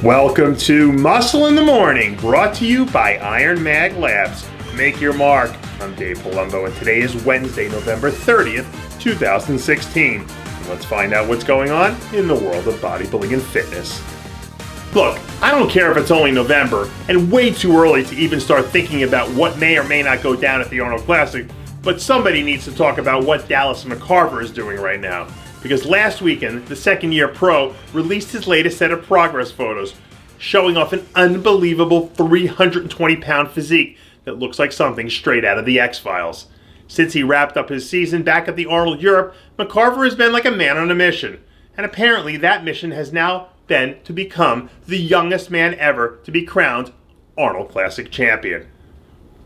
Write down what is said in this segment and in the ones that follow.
Welcome to Muscle in the Morning, brought to you by Iron Mag Labs. Make your mark. I'm Dave Palumbo, and today is Wednesday, November 30th, 2016. And let's find out what's going on in the world of bodybuilding and fitness. Look, I don't care if it's only November and way too early to even start thinking about what may or may not go down at the Arnold Classic, but somebody needs to talk about what Dallas McCarver is doing right now. Because last weekend, the second-year pro released his latest set of progress photos, showing off an unbelievable 320-pound physique that looks like something straight out of the X-Files. Since he wrapped up his season back at the Arnold Europe, McCarver has been like a man on a mission. And apparently that mission has now been to become the youngest man ever to be crowned Arnold Classic champion.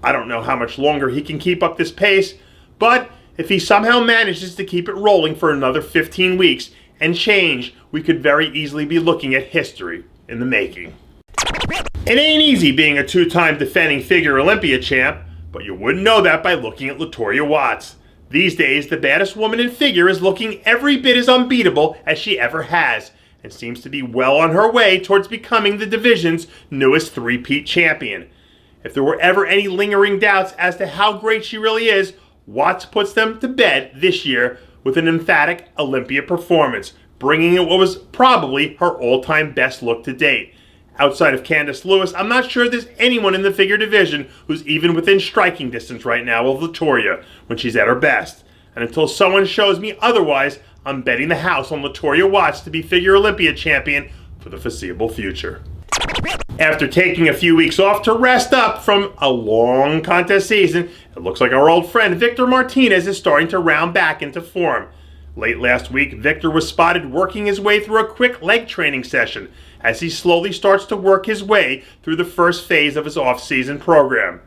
I don't know how much longer he can keep up this pace, but if he somehow manages to keep it rolling for another 15 weeks and change, we could very easily be looking at history in the making. It ain't easy being a two-time defending figure Olympia champ, but you wouldn't know that by looking at Latoria Watts. These days, the baddest woman in figure is looking every bit as unbeatable as she ever has, and seems to be well on her way towards becoming the division's newest three-peat champion. If there were ever any lingering doubts as to how great she really is, Watts puts them to bed this year with an emphatic Olympia performance, bringing in what was probably her all-time best look to date. Outside of Candice Lewis, I'm not sure there's anyone in the figure division who's even within striking distance right now of Latorya when she's at her best. And until someone shows me otherwise, I'm betting the house on Latoria Watts to be figure Olympia champion for the foreseeable future. After taking a few weeks off to rest up from a long contest season, it looks like our old friend Victor Martinez is starting to round back into form. Late last week, Victor was spotted working his way through a quick leg training session as he slowly starts to work his way through the first phase of his off-season program.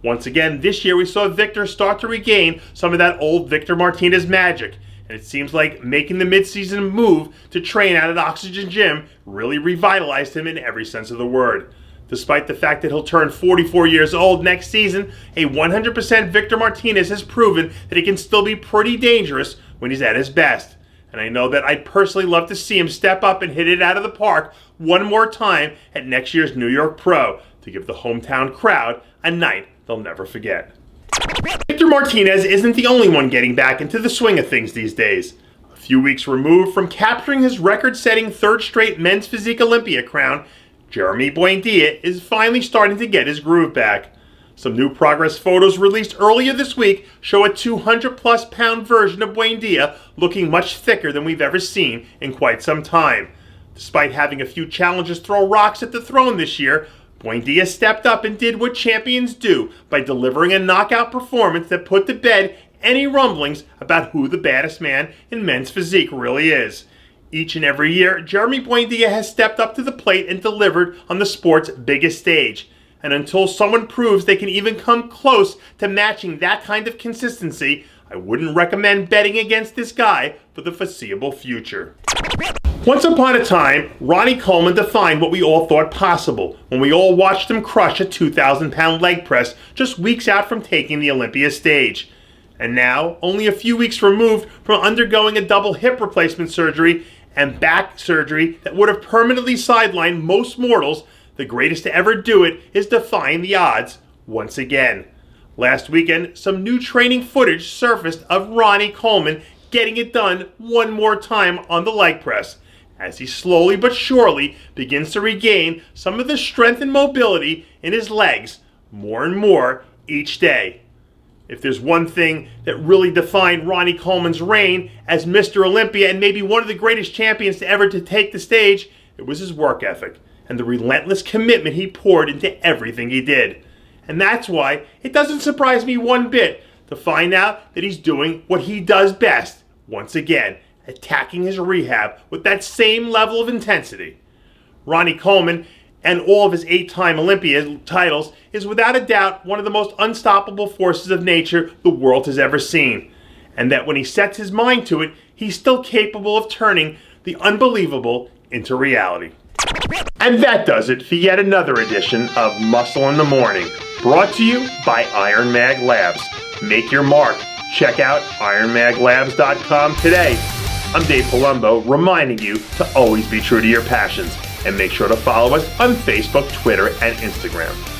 Once again, this year we saw Victor start to regain some of that old Victor Martinez magic, and it seems like making the mid-season move to train out at Oxygen Gym really revitalized him in every sense of the word. Despite the fact that he'll turn 44 years old next season, a 100% Victor Martinez has proven that he can still be pretty dangerous when he's at his best. And I know that I'd personally love to see him step up and hit it out of the park one more time at next year's New York Pro to give the hometown crowd a night they'll never forget. Victor Martinez isn't the only one getting back into the swing of things these days. A few weeks removed from capturing his record-setting third straight men's physique Olympia crown, Jeremy Buen Dia is finally starting to get his groove back. Some new progress photos released earlier this week show a 200-plus pound version of Buen Dia looking much thicker than we've ever seen in quite some time. Despite having a few challengers throw rocks at the throne this year, Buen Dia stepped up and did what champions do by delivering a knockout performance that put to bed any rumblings about who the baddest man in men's physique really is. Each and every year, Jeremy Buen Dia has stepped up to the plate and delivered on the sport's biggest stage. And until someone proves they can even come close to matching that kind of consistency, I wouldn't recommend betting against this guy for the foreseeable future. Once upon a time, Ronnie Coleman defined what we all thought possible when we all watched him crush a 2,000-pound leg press just weeks out from taking the Olympia stage. And now, only a few weeks removed from undergoing a double hip replacement surgery and back surgery that would have permanently sidelined most mortals, the greatest to ever do it is defying the odds once again. Last weekend, some new training footage surfaced of Ronnie Coleman getting it done one more time on the leg press, as he slowly but surely begins to regain some of the strength and mobility in his legs more and more each day. If there's one thing that really defined Ronnie Coleman's reign as Mr. Olympia and maybe one of the greatest champions to ever to take the stage, it was his work ethic and the relentless commitment he poured into everything he did. And that's why it doesn't surprise me one bit to find out that he's doing what he does best, once again, attacking his rehab with that same level of intensity. Ronnie Coleman and all of his 8-time Olympia titles is without a doubt one of the most unstoppable forces of nature the world has ever seen. And that when he sets his mind to it, he's still capable of turning the unbelievable into reality. And that does it for yet another edition of Muscle in the Morning, brought to you by Iron Mag Labs. Make your mark. Check out ironmaglabs.com today. I'm Dave Palumbo, reminding you to always be true to your passions. and make sure to follow us on Facebook, Twitter, and Instagram.